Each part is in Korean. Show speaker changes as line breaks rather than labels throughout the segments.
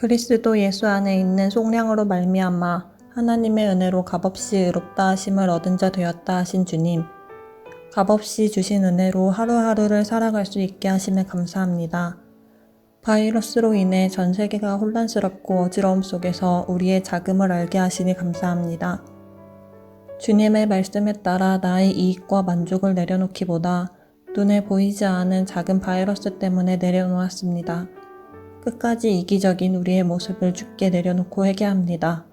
그리스도 예수 안에 있는 속량으로 말미암아 하나님의 은혜로 값없이 의롭다 하심을 얻은 자 되었다 하신 주님, 값없이 주신 은혜로 하루하루를 살아갈 수 있게 하심에 감사합니다. 바이러스로 인해 전 세계가 혼란스럽고 어지러움 속에서 우리의 자금을 알게 하시니 감사합니다. 주님의 말씀에 따라 나의 이익과 만족을 내려놓기보다 눈에 보이지 않은 작은 바이러스 때문에 내려놓았습니다. 끝까지 이기적인 우리의 모습을 주께 내려놓고 회개합니다.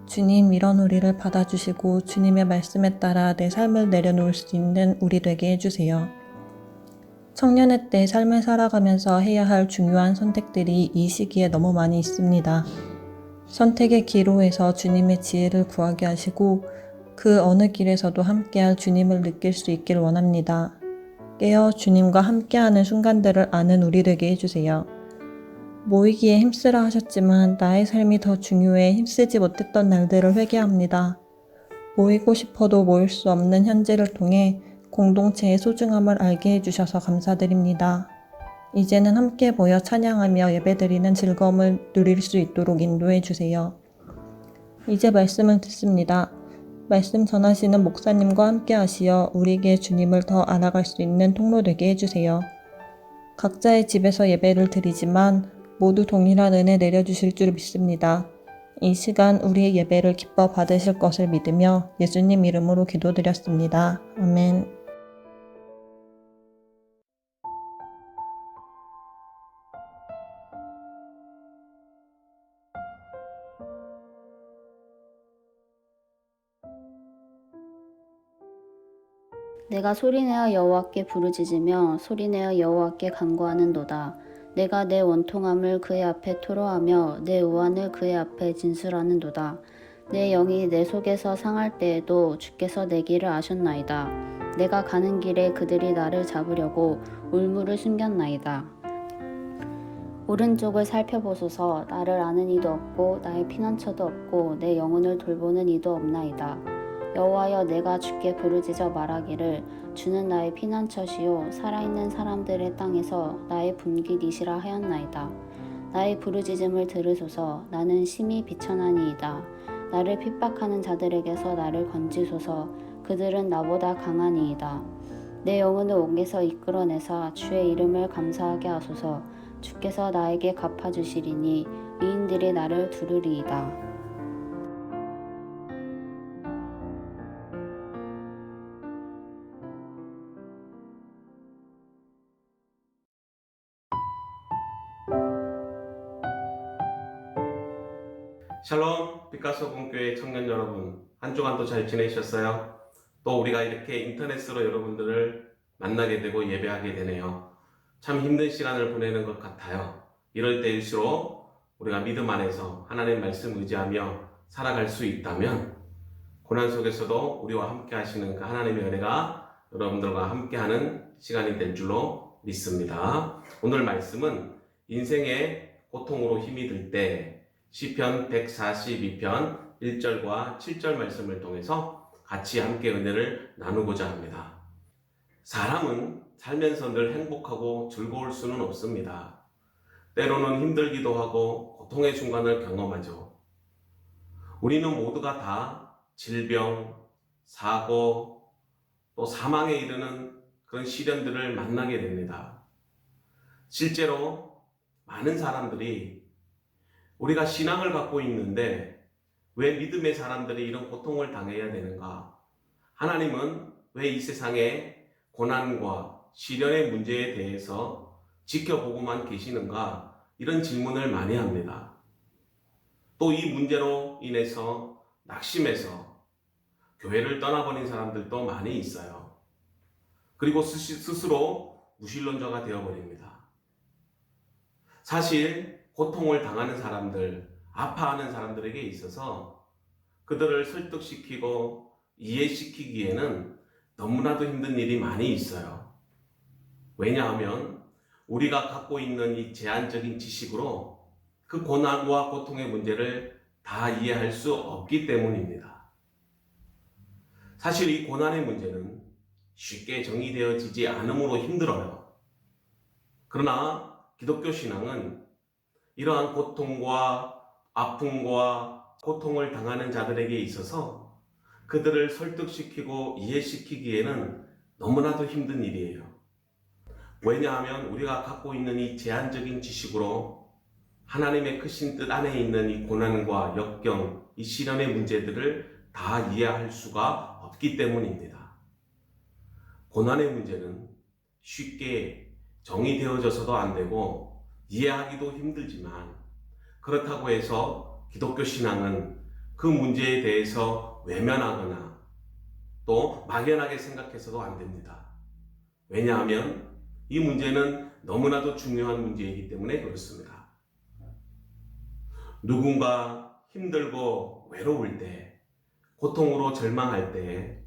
주님, 이런 우리를 받아주시고 주님의 말씀에 따라 내 삶을 내려놓을 수 있는 우리 되게 해주세요. 청년의 때 삶을 살아가면서 해야 할 중요한 선택들이 이 시기에 너무 많이 있습니다. 선택의 기로에서 주님의 지혜를 구하게 하시고 그 어느 길에서도 함께할 주님을 느낄 수 있길 원합니다. 깨어 주님과 함께하는 순간들을 아는 우리 되게 해주세요. 모이기에 힘쓰라 하셨지만 나의 삶이 더 중요해 힘쓰지 못했던 날들을 회개합니다. 모이고 싶어도 모일 수 없는 현재를 통해 공동체의 소중함을 알게 해주셔서 감사드립니다. 이제는 함께 모여 찬양하며 예배드리는 즐거움을 누릴 수 있도록 인도해 주세요. 이제 말씀을 듣습니다. 말씀 전하시는 목사님과 함께 하시어 우리에게 주님을 더 알아갈 수 있는 통로 되게 해주세요. 각자의 집에서 예배를 드리지만 모두 동일한 은혜 내려주실 줄 믿습니다. 이 시간 우리의 예배를 기뻐 받으실 것을 믿으며 예수님 이름으로 기도드렸습니다. 아멘.
내가 소리내어 여호와께 부르짖으며 소리내어 여호와께 간구하는도다. 내가 내 원통함을 그의 앞에 토로하며 내 우환을 그의 앞에 진술하는도다. 내 영이 내 속에서 상할 때에도 주께서 내 길을 아셨나이다. 내가 가는 길에 그들이 나를 잡으려고 울무를 숨겼나이다. 오른쪽을 살펴보소서. 나를 아는 이도 없고 나의 피난처도 없고 내 영혼을 돌보는 이도 없나이다. 여호와여, 내가 주께 부르짖어 말하기를 주는 나의 피난처시요 살아있는 사람들의 땅에서 나의 분깃이시라 하였나이다. 나의 부르짖음을 들으소서. 나는 심히 비천하니이다. 나를 핍박하는 자들에게서 나를 건지소서. 그들은 나보다 강하니이다. 내 영혼을 옥에서 이끌어내사 주의 이름을 감사하게 하소서. 주께서 나에게 갚아주시리니 의인들이 나를 두르리이다.
샬롬 피카소 공교회 청년 여러분, 한 주간도 잘 지내셨어요? 또 우리가 이렇게 인터넷으로 여러분들을 만나게 되고 예배하게 되네요. 참 힘든 시간을 보내는 것 같아요. 이럴 때일수록 우리가 믿음 안에서 하나님의 말씀 의지하며 살아갈 수 있다면 고난 속에서도 우리와 함께 하시는 그 하나님의 은혜가 여러분들과 함께하는 시간이 될 줄로 믿습니다. 오늘 말씀은 인생의 고통으로 힘이 들 때 시편 142편 1절과 7절 말씀을 통해서 같이 함께 은혜를 나누고자 합니다. 사람은 살면서 늘 행복하고 즐거울 수는 없습니다. 때로는 힘들기도 하고 고통의 순간을 경험하죠. 우리는 모두가 다 질병, 사고, 또 사망에 이르는 그런 시련들을 만나게 됩니다. 실제로 많은 사람들이 우리가 신앙을 갖고 있는데 왜 믿음의 사람들이 이런 고통을 당해야 되는가? 하나님은 왜 이 세상에 고난과 시련의 문제에 대해서 지켜보고만 계시는가? 이런 질문을 많이 합니다. 또 이 문제로 인해서 낙심해서 교회를 떠나버린 사람들도 많이 있어요. 그리고 스스로 무신론자가 되어버립니다. 사실 고통을 당하는 사람들, 아파하는 사람들에게 있어서 그들을 설득시키고 이해시키기에는 너무나도 힘든 일이 많이 있어요. 왜냐하면 우리가 갖고 있는 이 제한적인 지식으로 그 고난과 고통의 문제를 다 이해할 수 없기 때문입니다. 사실 이 고난의 문제는 쉽게 정의되어지지 않으므로 힘들어요. 그러나 기독교 신앙은 이러한 고통과 아픔과 고통을 당하는 자들에게 있어서 그들을 설득시키고 이해시키기에는 너무나도 힘든 일이에요. 왜냐하면 우리가 갖고 있는 이 제한적인 지식으로 하나님의 크신 뜻 안에 있는 이 고난과 역경, 이 시련의 문제들을 다 이해할 수가 없기 때문입니다. 고난의 문제는 쉽게 정의되어져서도 안 되고 이해하기도 힘들지만, 그렇다고 해서 기독교 신앙은 그 문제에 대해서 외면하거나 또 막연하게 생각해서도 안 됩니다. 왜냐하면 이 문제는 너무나도 중요한 문제이기 때문에 그렇습니다. 누군가 힘들고 외로울 때, 고통으로 절망할 때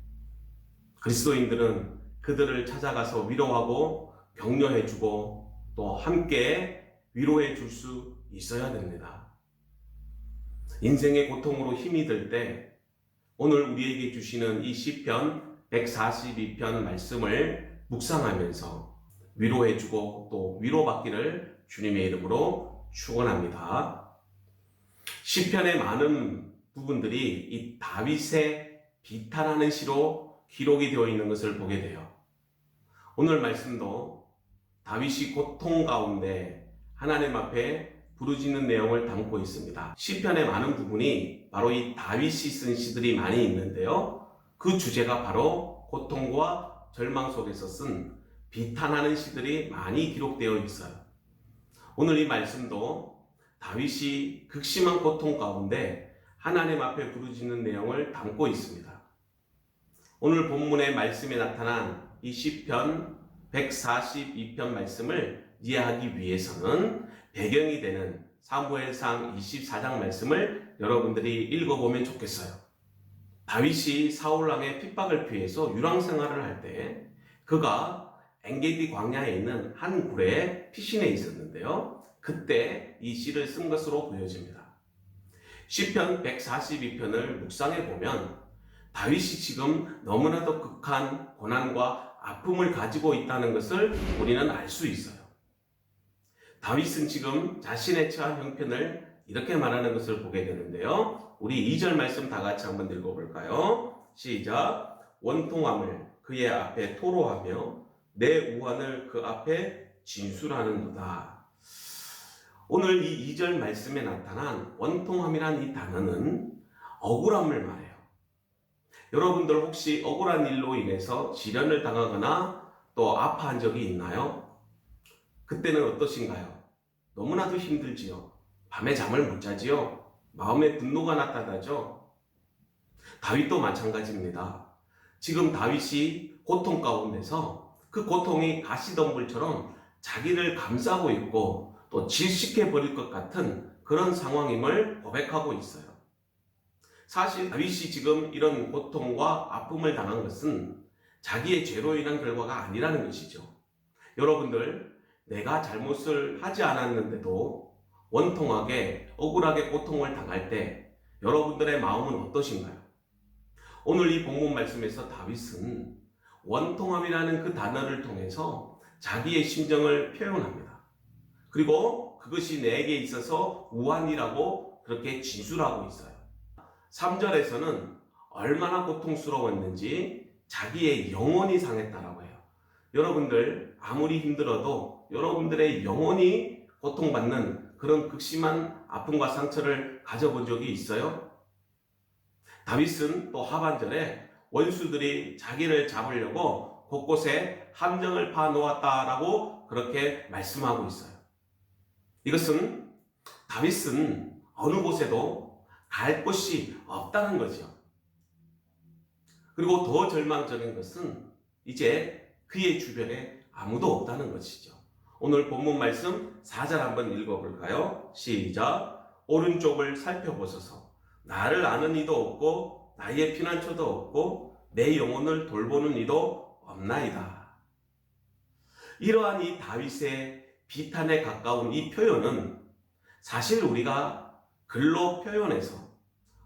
그리스도인들은 그들을 찾아가서 위로하고 격려해주고 또 함께 위로해 줄 수 있어야 됩니다. 인생의 고통으로 힘이 들 때 오늘 우리에게 주시는 이 시편 142편 말씀을 묵상하면서 위로해주고 또 위로받기를 주님의 이름으로 축원합니다. 시편의 많은 부분들이 이 다윗의 비탄하는 시로 기록이 되어 있는 것을 보게 돼요. 오늘 말씀도 다윗이 고통 가운데 하나님 앞에 부르짖는 내용을 담고 있습니다. 시편의 많은 부분이 바로 이 다윗이 쓴 시들이 많이 있는데요. 그 주제가 바로 고통과 절망 속에서 쓴 비탄하는 시들이 많이 기록되어 있어요. 오늘 이 말씀도 다윗이 극심한 고통 가운데 하나님 앞에 부르짖는 내용을 담고 있습니다. 오늘 본문의 말씀에 나타난 이 시편 142편 말씀을 이해하기 위해서는 배경이 되는 사무엘상 24장 말씀을 여러분들이 읽어보면 좋겠어요. 다윗이 사울왕의 핍박을 피해서 유랑 생활을 할 때 그가 엔게디 광야에 있는 한 굴에 피신해 있었는데요. 그때 이 시를 쓴 것으로 보여집니다. 시편 142편을 묵상해 보면 다윗이 지금 너무나도 극한 고난과 아픔을 가지고 있다는 것을 우리는 알 수 있어요. 다윗은 지금 자신의 처한 형편을 이렇게 말하는 것을 보게 되는데요. 우리 2절 말씀 다 같이 한번 읽어볼까요? 시작. 원통함을 그의 앞에 토로하며 내 우환을 그 앞에 진술하는도다. 오늘 이 2절 말씀에 나타난 원통함이란 이 단어는 억울함을 말해요. 여러분들 혹시 억울한 일로 인해서 질연을 당하거나 또 아파한 적이 있나요? 그때는 어떠신가요? 너무나도 힘들지요. 밤에 잠을 못 자지요. 마음에 분노가 나타나죠. 다윗도 마찬가지입니다. 지금 다윗이 고통 가운데서 그 고통이 가시덤불처럼 자기를 감싸고 있고 또 질식해버릴 것 같은 그런 상황임을 고백하고 있어요. 사실 다윗이 지금 이런 고통과 아픔을 당한 것은 자기의 죄로 인한 결과가 아니라는 것이죠. 여러분들, 내가 잘못을 하지 않았는데도 원통하게 억울하게 고통을 당할 때 여러분들의 마음은 어떠신가요? 오늘 이 본문 말씀에서 다윗은 원통함이라는 그 단어를 통해서 자기의 심정을 표현합니다. 그리고 그것이 내게 있어서 우환이라고 그렇게 진술하고 있어요. 3절에서는 얼마나 고통스러웠는지 자기의 영혼이 상했다라고 해요. 여러분들 아무리 힘들어도 여러분들의 영혼이 고통받는 그런 극심한 아픔과 상처를 가져본 적이 있어요? 다윗은 또 하반절에 원수들이 자기를 잡으려고 곳곳에 함정을 파놓았다라고 그렇게 말씀하고 있어요. 이것은 다윗은 어느 곳에도 갈 곳이 없다는 거죠. 그리고 더 절망적인 것은 이제 그의 주변에 아무도 없다는 것이죠. 오늘 본문 말씀 4절 한번 읽어볼까요? 시작. 오른쪽을 살펴보소서. 나를 아는 이도 없고 나의 피난처도 없고 내 영혼을 돌보는 이도 없나이다. 이러한 이 다윗의 비탄에 가까운 이 표현은 사실 우리가 글로 표현해서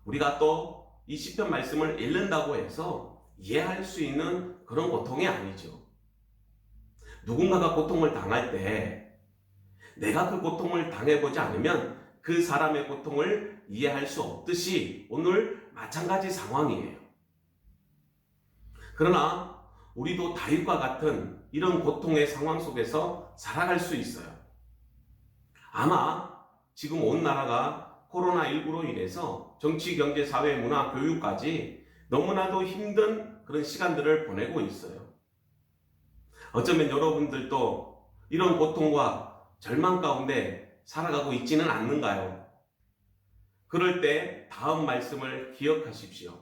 우리가 또 이 시편 말씀을 읽는다고 해서 이해할 수 있는 그런 고통이 아니죠. 누군가가 고통을 당할 때 내가 그 고통을 당해보지 않으면 그 사람의 고통을 이해할 수 없듯이 오늘 마찬가지 상황이에요. 그러나 우리도 다윗과 같은 이런 고통의 상황 속에서 살아갈 수 있어요. 아마 지금 온 나라가 코로나19로 인해서 정치, 경제, 사회, 문화, 교육까지 너무나도 힘든 그런 시간들을 보내고 있어요. 어쩌면 여러분들도 이런 고통과 절망 가운데 살아가고 있지는 않는가요? 그럴 때 다음 말씀을 기억하십시오.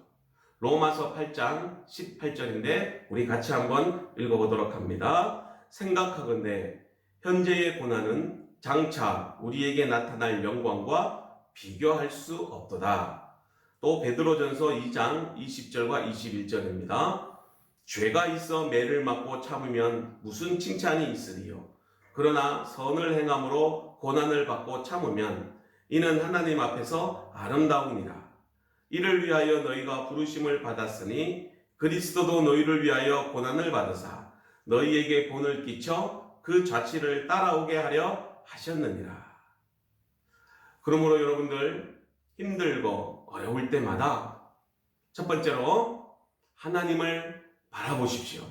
로마서 8장 18절인데 우리 같이 한번 읽어보도록 합니다. 생각하건대 현재의 고난은 장차 우리에게 나타날 영광과 비교할 수 없도다. 또 베드로전서 2장 20절과 21절입니다. 죄가 있어 매를 맞고 참으면 무슨 칭찬이 있으리요. 그러나 선을 행함으로 고난을 받고 참으면 이는 하나님 앞에서 아름다우니라. 이를 위하여 너희가 부르심을 받았으니 그리스도도 너희를 위하여 고난을 받으사 너희에게 본을 끼쳐 그 자취를 따라오게 하려 하셨느니라. 그러므로 여러분들 힘들고 어려울 때마다 첫 번째로 하나님을 바라보십시오.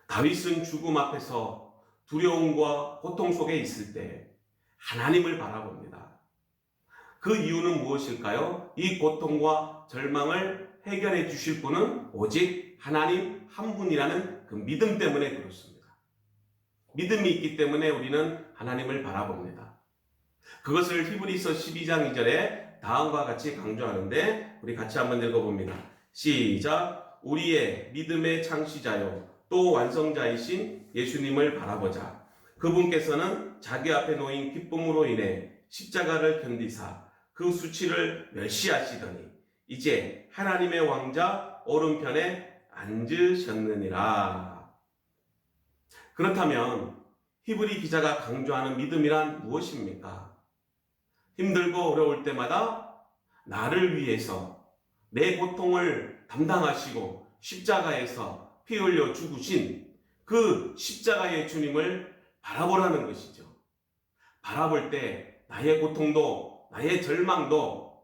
다윗은 죽음 앞에서 두려움과 고통 속에 있을 때 하나님을 바라봅니다. 그 이유는 무엇일까요? 이 고통과 절망을 해결해 주실 분은 오직 하나님 한 분이라는 그 믿음 때문에 그렇습니다. 믿음이 있기 때문에 우리는 하나님을 바라봅니다. 그것을 히브리서 12장 2절에 다음과 같이 강조하는데 우리 같이 한번 읽어봅니다. 시작. 우리의 믿음의 창시자요 또 완성자이신 예수님을 바라보자. 그분께서는 자기 앞에 놓인 기쁨으로 인해 십자가를 견디사 그 수치를 멸시하시더니 이제 하나님의 왕자 오른편에 앉으셨느니라. 그렇다면 히브리 기자가 강조하는 믿음이란 무엇입니까? 힘들고 어려울 때마다 나를 위해서 내 고통을 담당하시고 십자가에서 피 흘려 죽으신 그 십자가의 주님을 바라보라는 것이죠. 바라볼 때 나의 고통도 나의 절망도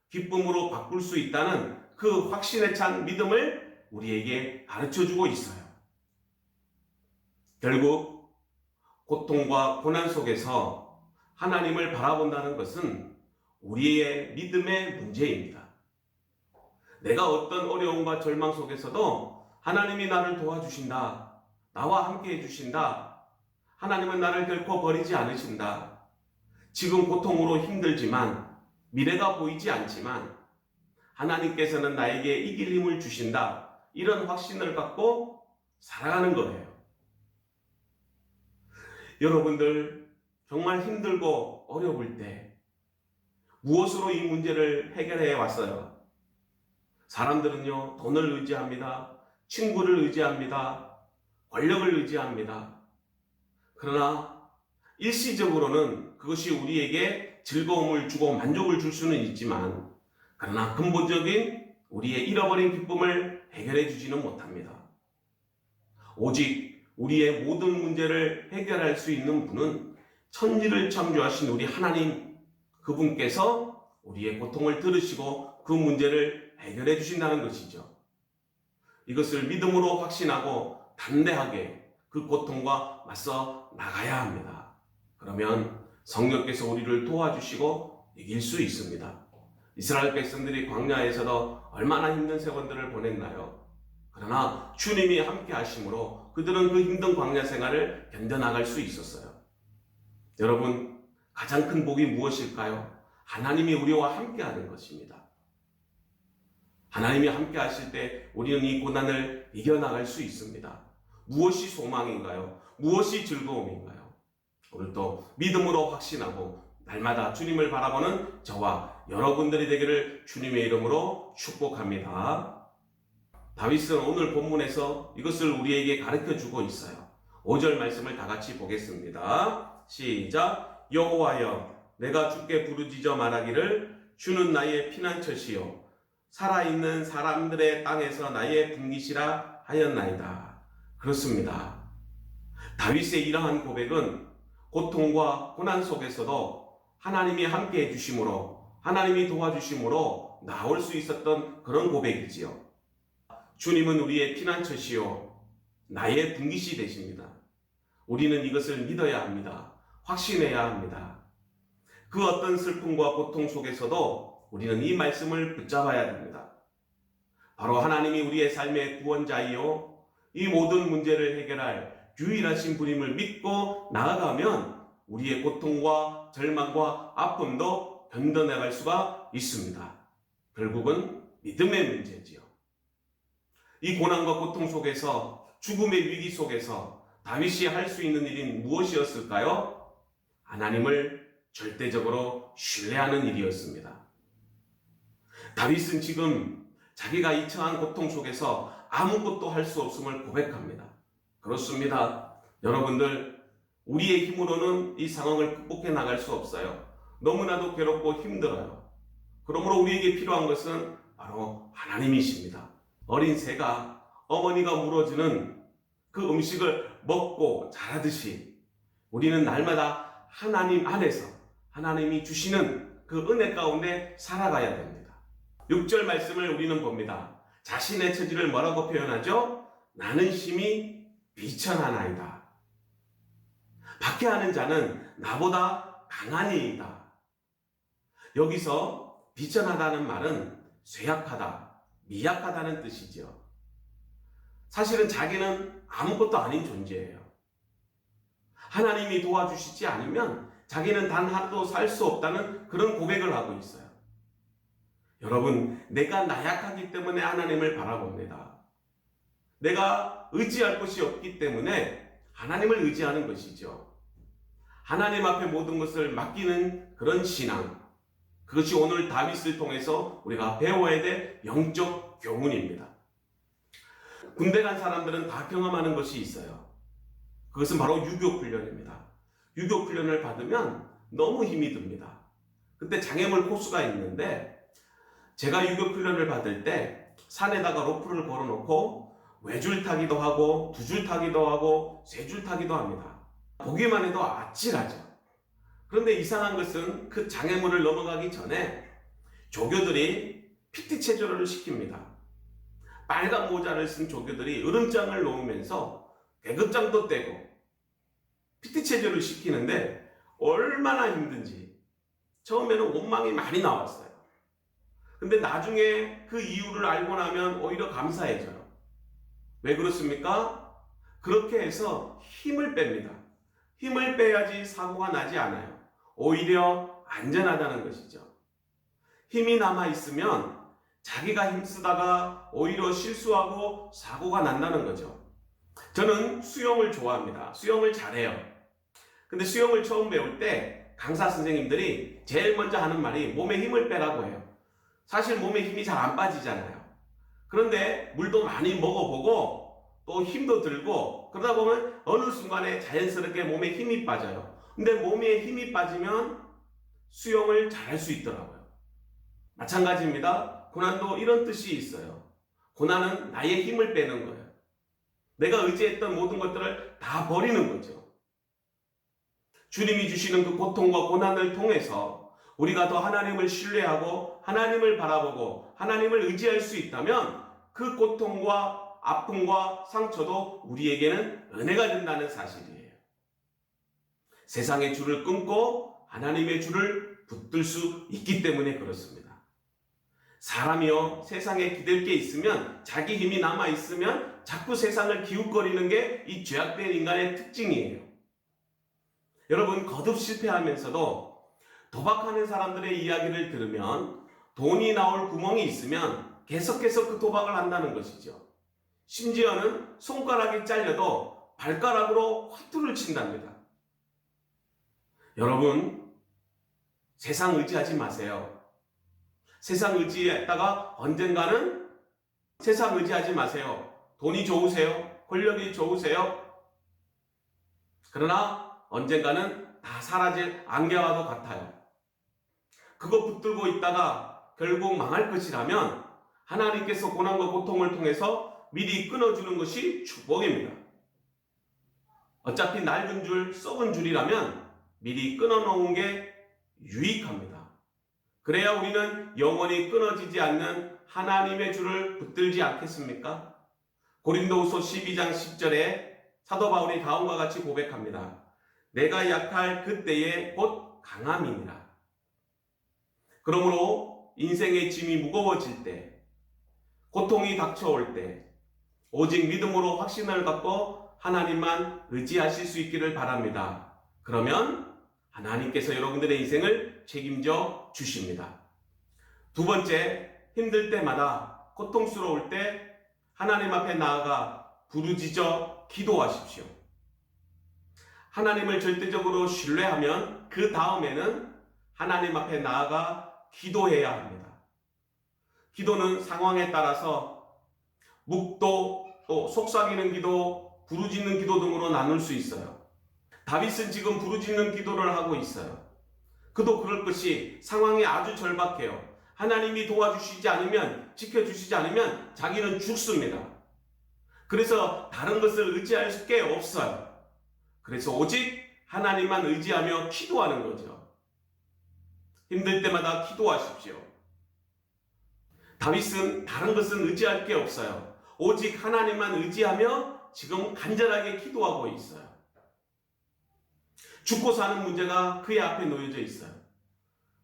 기쁨으로 바꿀 수 있다는 그 확신에 찬 믿음을 우리에게 가르쳐주고 있어요. 결국 고통과 고난 속에서 하나님을 바라본다는 것은 우리의 믿음의 문제입니다. 내가 어떤 어려움과 절망 속에서도 하나님이 나를 도와주신다. 나와 함께 해주신다. 하나님은 나를 결코 버리지 않으신다. 지금 고통으로 힘들지만 미래가 보이지 않지만 하나님께서는 나에게 이길 힘을 주신다. 이런 확신을 갖고 살아가는 거예요. 여러분들 정말 힘들고 어려울 때 무엇으로 이 문제를 해결해 왔어요? 사람들은요, 돈을 의지합니다. 친구를 의지합니다. 권력을 의지합니다. 그러나 일시적으로는 그것이 우리에게 즐거움을 주고 만족을 줄 수는 있지만 그러나 근본적인 우리의 잃어버린 기쁨을 해결해 주지는 못합니다. 오직 우리의 모든 문제를 해결할 수 있는 분은 천지를 창조하신 우리 하나님, 그분께서 우리의 고통을 들으시고 그 문제를 해결해 주신다는 것이죠. 이것을 믿음으로 확신하고 담대하게 그 고통과 맞서 나가야 합니다. 그러면 성령께서 우리를 도와주시고 이길 수 있습니다. 이스라엘 백성들이 광야에서도 얼마나 힘든 세월들을 보냈나요? 그러나 주님이 함께 하심으로 그들은 그 힘든 광야 생활을 견뎌나갈 수 있었어요. 여러분, 가장 큰 복이 무엇일까요? 하나님이 우리와 함께 하는 것입니다. 하나님이 함께 하실 때 우리는 이 고난을 이겨나갈 수 있습니다. 무엇이 소망인가요? 무엇이 즐거움인가요? 오늘도 믿음으로 확신하고 날마다 주님을 바라보는 저와 여러분들이 되기를 주님의 이름으로 축복합니다. 다윗은 오늘 본문에서 이것을 우리에게 가르쳐주고 있어요. 5절 말씀을 다 같이 보겠습니다. 시작. 여호와여, 내가 주께 부르짖어 말하기를 주는 나의 피난처시요 살아있는 사람들의 땅에서 나의 분깃이라 하였나이다. 그렇습니다. 다윗의 이러한 고백은 고통과 고난 속에서도 하나님이 함께 해주심으로, 하나님이 도와주심으로 나올 수 있었던 그런 고백이지요. 주님은 우리의 피난처시요 나의 분깃이 되십니다. 우리는 이것을 믿어야 합니다. 확신해야 합니다. 그 어떤 슬픔과 고통 속에서도 우리는 이 말씀을 붙잡아야 됩니다. 바로 하나님이 우리의 삶의 구원자이요 이 모든 문제를 해결할 유일하신 분임을 믿고 나아가면 우리의 고통과 절망과 아픔도 견뎌나갈 수가 있습니다. 결국은 믿음의 문제지요. 이 고난과 고통 속에서, 죽음의 위기 속에서 다윗이 할 수 있는 일이 무엇이었을까요? 하나님을 절대적으로 신뢰하는 일이었습니다. 다윗은 지금 자기가 이 처한 고통 속에서 아무것도 할 수 없음을 고백합니다. 그렇습니다. 여러분들, 우리의 힘으로는 이 상황을 극복해 나갈 수 없어요. 너무나도 괴롭고 힘들어요. 그러므로 우리에게 필요한 것은 바로 하나님이십니다. 어린 새가 어머니가 물어주는 그 음식을 먹고 자라듯이 우리는 날마다 하나님 안에서 하나님이 주시는 그 은혜 가운데 살아가야 됩니다. 6절 말씀을 우리는 봅니다. 자신의 처지를 뭐라고 표현하죠? 나는 심히 비천하나이다. 박해하는 자는 나보다 강한 이이다. 여기서 비천하다는 말은 쇠약하다, 미약하다는 뜻이죠. 사실은 자기는 아무것도 아닌 존재예요. 하나님이 도와주시지 않으면 자기는 단 하루도 살 수 없다는 그런 고백을 하고 있어요. 여러분, 내가 나약하기 때문에 하나님을 바라봅니다. 내가 의지할 곳이 없기 때문에 하나님을 의지하는 것이죠. 하나님 앞에 모든 것을 맡기는 그런 신앙, 그것이 오늘 다윗을 통해서 우리가 배워야 될 영적 교훈입니다. 군대 간 사람들은 다 경험하는 것이 있어요. 그것은 바로 유교훈련입니다. 유교훈련을 받으면 너무 힘이 듭니다. 그때 장애물 코스가 있는데 제가 유교훈련을 받을 때 산에다가 로프를 걸어놓고 외줄 타기도 하고 두 줄 타기도 하고 세 줄 타기도 합니다. 보기만 해도 아찔하죠. 그런데 이상한 것은 그 장애물을 넘어가기 전에 조교들이 PT 체조를 시킵니다. 빨간 모자를 쓴 조교들이 으름장을 놓으면서 계급장도 떼고 PT 체조를 시키는데 얼마나 힘든지 처음에는 원망이 많이 나왔어요. 근데 나중에 그 이유를 알고 나면 오히려 감사해져요. 왜 그렇습니까? 그렇게 해서 힘을 뺍니다. 힘을 빼야지 사고가 나지 않아요. 오히려 안전하다는 것이죠. 힘이 남아있으면 자기가 힘쓰다가 오히려 실수하고 사고가 난다는 거죠. 저는 수영을 좋아합니다. 수영을 잘해요. 근데 수영을 처음 배울 때 강사 선생님들이 제일 먼저 하는 말이 몸에 힘을 빼라고 해요. 사실 몸에 힘이 잘 안 빠지잖아요. 그런데 물도 많이 먹어보고 또 힘도 들고 그러다 보면 어느 순간에 자연스럽게 몸에 힘이 빠져요. 근데 몸에 힘이 빠지면 수영을 잘할 수 있더라고요. 마찬가지입니다. 고난도 이런 뜻이 있어요. 고난은 나의 힘을 빼는 거예요. 내가 의지했던 모든 것들을 다 버리는 거죠. 주님이 주시는 그 고통과 고난을 통해서 우리가 더 하나님을 신뢰하고 하나님을 바라보고 하나님을 의지할 수 있다면 그 고통과 아픔과 상처도 우리에게는 은혜가 된다는 사실이에요. 세상의 줄을 끊고 하나님의 줄을 붙들 수 있기 때문에 그렇습니다. 사람이요, 세상에 기댈 게 있으면, 자기 힘이 남아있으면 자꾸 세상을 기웃거리는 게 이 죄악된 인간의 특징이에요. 여러분, 거듭 실패하면서도 도박하는 사람들의 이야기를 들으면 돈이 나올 구멍이 있으면 계속해서 그 도박을 한다는 것이죠. 심지어는 손가락이 잘려도 발가락으로 화투를 친답니다. 여러분, 세상 의지하지 마세요. 세상 의지했다가 언젠가는 세상 의지하지 마세요. 돈이 좋으세요? 권력이 좋으세요? 그러나 언젠가는 다 사라질 안개와도 같아요. 그거 붙들고 있다가 결국 망할 것이라면 하나님께서 고난과 고통을 통해서 미리 끊어주는 것이 축복입니다. 어차피 낡은 줄, 썩은 줄이라면 미리 끊어놓은 게 유익합니다. 그래야 우리는 영원히 끊어지지 않는 하나님의 줄을 붙들지 않겠습니까? 고린도후서 12장 10절에 사도 바울이 다음과 같이 고백합니다. 내가 약할 그때에 곧 강함이니라. 그러므로 인생의 짐이 무거워질 때, 고통이 닥쳐올 때 오직 믿음으로 확신을 갖고 하나님만 의지하실 수 있기를 바랍니다. 그러면 하나님께서 여러분들의 인생을 책임져 주십니다. 두 번째, 힘들 때마다, 고통스러울 때 하나님 앞에 나아가 부르짖어 기도하십시오. 하나님을 절대적으로 신뢰하면 그 다음에는 하나님 앞에 나아가 기도해야 합니다. 기도는 상황에 따라서 묵도, 또 속삭이는 기도, 부르짖는 기도 등으로 나눌 수 있어요. 다윗은 지금 부르짖는 기도를 하고 있어요. 그도 그럴 것이 상황이 아주 절박해요. 하나님이 도와주시지 않으면, 지켜주시지 않으면 자기는 죽습니다. 그래서 다른 것을 의지할 게 없어요. 그래서 오직 하나님만 의지하며 기도하는 거죠. 힘들 때마다 기도하십시오. 다윗은 다른 것은 의지할 게 없어요. 오직 하나님만 의지하며 지금 간절하게 기도하고 있어요. 죽고 사는 문제가 그의 앞에 놓여져 있어요.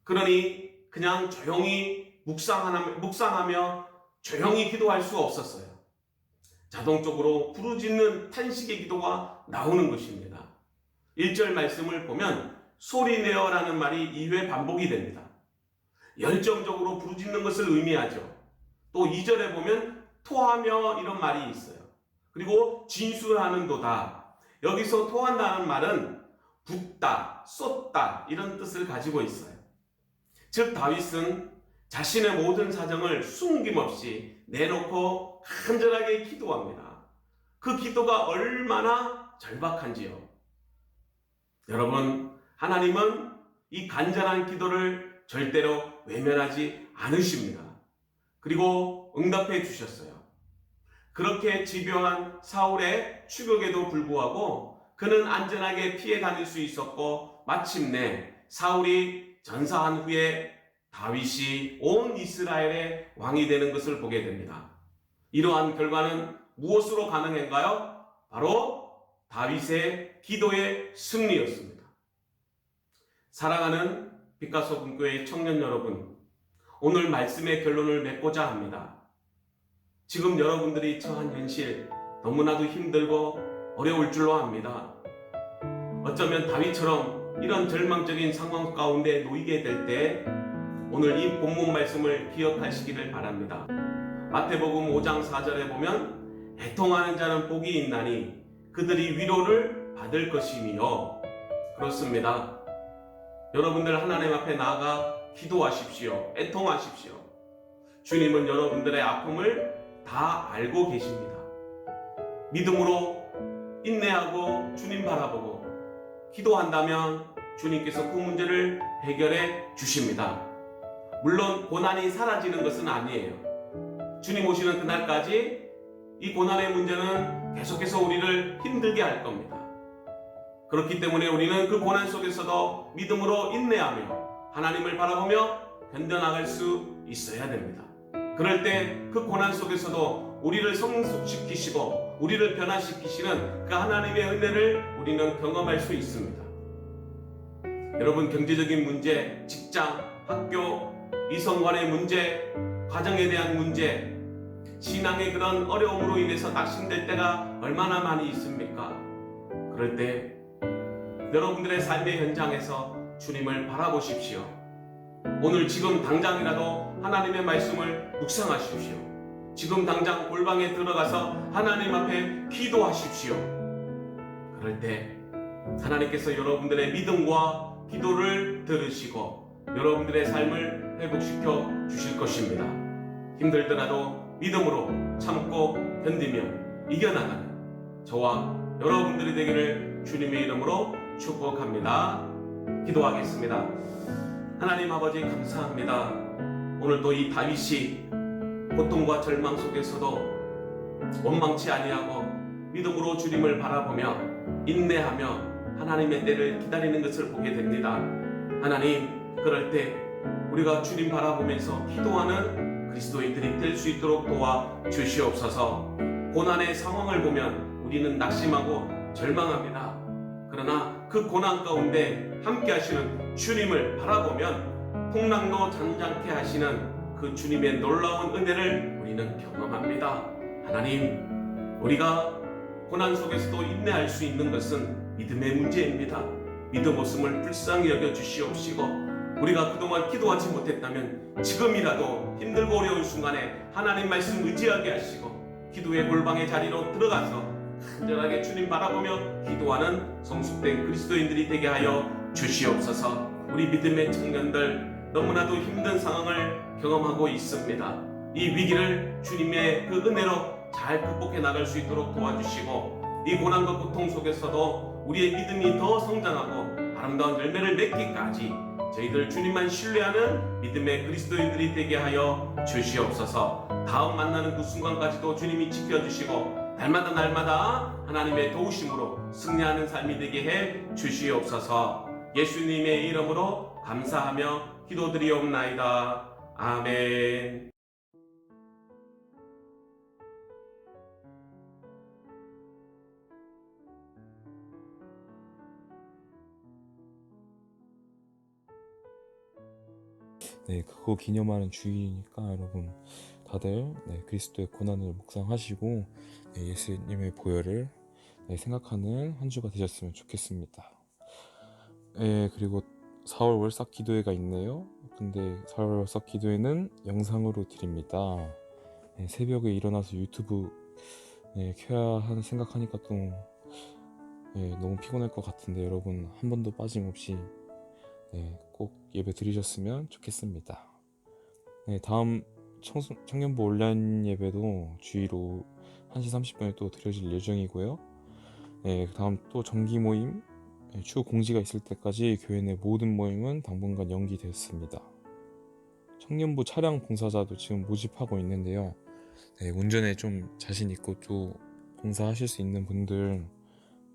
그러니 그냥 조용히 묵상하며 조용히 기도할 수 없었어요. 자동적으로 부르짖는 탄식의 기도가 나오는 것입니다. 1절 말씀을 보면 소리내어라는 말이 2회 반복이 됩니다. 열정적으로 부르짖는 것을 의미하죠. 또 2절에 보면 토하며 이런 말이 있어요. 그리고 진술하는도다. 여기서 토한다는 말은 붓다, 쏟다 이런 뜻을 가지고 있어요. 즉 다윗은 자신의 모든 사정을 숨김없이 내놓고 간절하게 기도합니다. 그 기도가 얼마나 절박한지요. 여러분, 하나님은 이 간절한 기도를 절대로 외면하지 않으십니다. 그리고 응답해 주셨어요. 그렇게 집요한 사울의 추격에도 불구하고 그는 안전하게 피해 다닐 수 있었고, 마침내 사울이 전사한 후에 다윗이 온 이스라엘의 왕이 되는 것을 보게 됩니다. 이러한 결과는 무엇으로 가능한가요? 바로 다윗의 기도의 승리였습니다. 사랑하는 빛과 소금교회 청년 여러분, 오늘 말씀의 결론을 맺고자 합니다. 지금 여러분들이 처한 현실 너무나도 힘들고 어려울 줄로 압니다. 어쩌면 다윗처럼 이런 절망적인 상황 가운데 놓이게 될 때 오늘 이 본문 말씀을 기억하시기를 바랍니다. 마태복음 5장 4절에 보면 애통하는 자는 복이 있나니 그들이 위로를 받을 것이며, 그렇습니다. 여러분들 하나님 앞에 나아가 기도하십시오. 애통하십시오. 주님은 여러분들의 아픔을 다 알고 계십니다. 믿음으로 인내하고 주님 바라보고 기도한다면 주님께서 그 문제를 해결해 주십니다. 물론 고난이 사라지는 것은 아니에요. 주님 오시는 그날까지 이 고난의 문제는 계속해서 우리를 힘들게 할 겁니다. 그렇기 때문에 우리는 그 고난 속에서도 믿음으로 인내하며 하나님을 바라보며 견뎌나갈 수 있어야 됩니다. 그럴 때 그 고난 속에서도 우리를 성숙시키시고 우리를 변화시키시는 그 하나님의 은혜를 우리는 경험할 수 있습니다. 여러분, 경제적인 문제, 직장, 학교, 이성 간의 문제, 가정에 대한 문제, 신앙의 그런 어려움으로 인해서 낙심될 때가 얼마나 많이 있습니까? 그럴 때 여러분들의 삶의 현장에서 주님을 바라보십시오. 오늘 지금 당장이라도 하나님의 말씀을 묵상하십시오. 지금 당장 골방에 들어가서 하나님 앞에 기도하십시오. 그럴 때 하나님께서 여러분들의 믿음과 기도를 들으시고 여러분들의 삶을 회복시켜 주실 것입니다. 힘들더라도 믿음으로 참고 견디며 이겨나가는 저와 여러분들이 되기를 주님의 이름으로 축복합니다. 기도하겠습니다. 하나님 아버지, 감사합니다. 오늘도 이 다윗이 고통과 절망 속에서도 원망치 아니하고 믿음으로 주님을 바라보며 인내하며 하나님의 때를 기다리는 것을 보게 됩니다. 하나님, 그럴 때 우리가 주님 바라보면서 기도하는 그리스도인들이 될 수 있도록 도와 주시옵소서. 고난의 상황을 보면 우리는 낙심하고 절망합니다. 그러나 그 고난 가운데 함께 하시는 주님을 바라보면 풍랑도 잔잔케 하시는 그 주님의 놀라운 은혜를 우리는 경험합니다. 하나님, 우리가 고난 속에서도 인내할 수 있는 것은 믿음의 문제입니다. 믿음 없음을 불쌍히 여겨 주시옵시고, 우리가 그동안 기도하지 못했다면 지금이라도 힘들고 어려운 순간에 하나님 말씀 의지하게 하시고 기도의 골방의 자리로 들어가서 간절하게 주님 바라보며 기도하는 성숙된 그리스도인들이 되게 하여 주시옵소서. 우리 믿음의 청년들 너무나도 힘든 상황을 경험하고 있습니다. 이 위기를 주님의 그 은혜로 잘 극복해 나갈 수 있도록 도와주시고, 이 고난과 고통 속에서도 우리의 믿음이 더 성장하고 아름다운 열매를 맺기까지 저희들 주님만 신뢰하는 믿음의 그리스도인들이 되게 하여 주시옵소서. 다음 만나는 그 순간까지도 주님이 지켜주시고 날마다 하나님의 도우심으로 승리하는 삶이 되게 해 주시옵소서. 예수님의 이름으로 감사하며 기도드리옵나이다. 아멘.
네, 그거 기념하는 주일이니까 여러분 다들 그리스도의 고난을 묵상하시고 예수님의 보혈을 생각하는 한 주가 되셨으면 좋겠습니다. 그리고 4월 월삭 기도회가 있네요. 근데 4월 월삭 기도회는 영상으로 드립니다. 새벽에 일어나서 유튜브 켜야 하는 생각하니까 또 너무 피곤할 것 같은데 여러분 한 번도 빠짐없이 꼭 예배 드리셨으면 좋겠습니다. 다음 청년부 온라인 예배도 주일 오후 1시 30분에 또 드려질 예정이고요. 다음 또 정기 모임 추후 공지가 있을 때까지 교회 내 모든 모임은 당분간 연기되었습니다. 청년부 차량 봉사자도 지금 모집하고 있는데요. 운전에 좀 자신 있고 또 봉사하실 수 있는 분들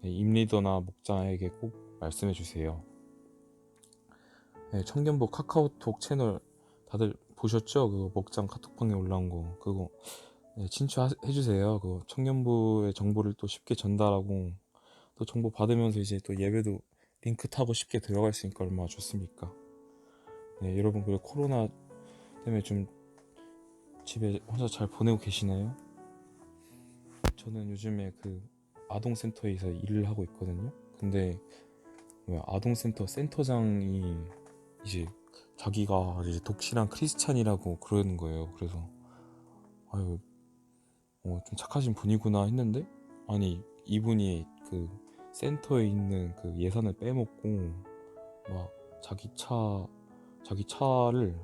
임리더나 목자에게 꼭 말씀해 주세요. 청년부 카카오톡 채널 다들 보셨죠? 그 목장 카톡방에 올라온 거 그거 친추해주세요. 그 청년부의 정보를 또 쉽게 전달하고 또 정보 받으면서 이제 또 예배도 링크 타고 쉽게 들어갈 수 있으니까 얼마나 좋습니까? 여러분 그리고 코로나 때문에 좀 집에 혼자 잘 보내고 계시나요? 저는 요즘에 그 아동센터에서 일을 하고 있거든요. 근데 아동센터 센터장이 이제 자기가 이제 독실한 크리스찬이라고 그러는 거예요. 그래서 아유 좀 착하신 분이구나 했는데, 아니 이분이 그 센터에 있는 그 예산을 빼먹고 막 자기 차를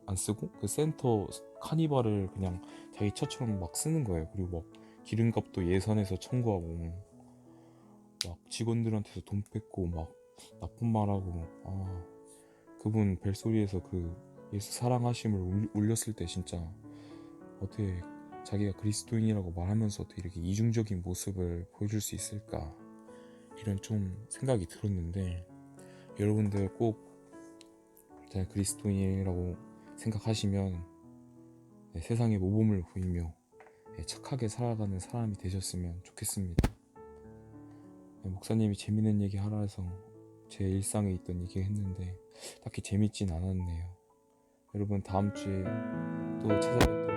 안 쓰고 그 센터 카니발을 그냥 자기 차처럼 막 쓰는 거예요. 그리고 막 기름값도 예산에서 청구하고 막 직원들한테서 돈 뺏고 막 나쁜 말하고, 그분 벨소리에서 그 예수 사랑하심을 울렸을 때 진짜 어떻게 자기가 그리스도인이라고 말하면서 어떻게 이렇게 이중적인 모습을 보여줄 수 있을까, 이런 좀 생각이 들었는데, 여러분들 꼭 일단 그리스도인이라고 생각하시면 세상에 모범을 보이며 착하게 살아가는 사람이 되셨으면 좋겠습니다. 목사님이 재밌는 얘기 하라 해서 제 일상에 있던 얘기 했는데 딱히 재밌진 않았네요. 여러분 다음 주에 또 찾아뵙도록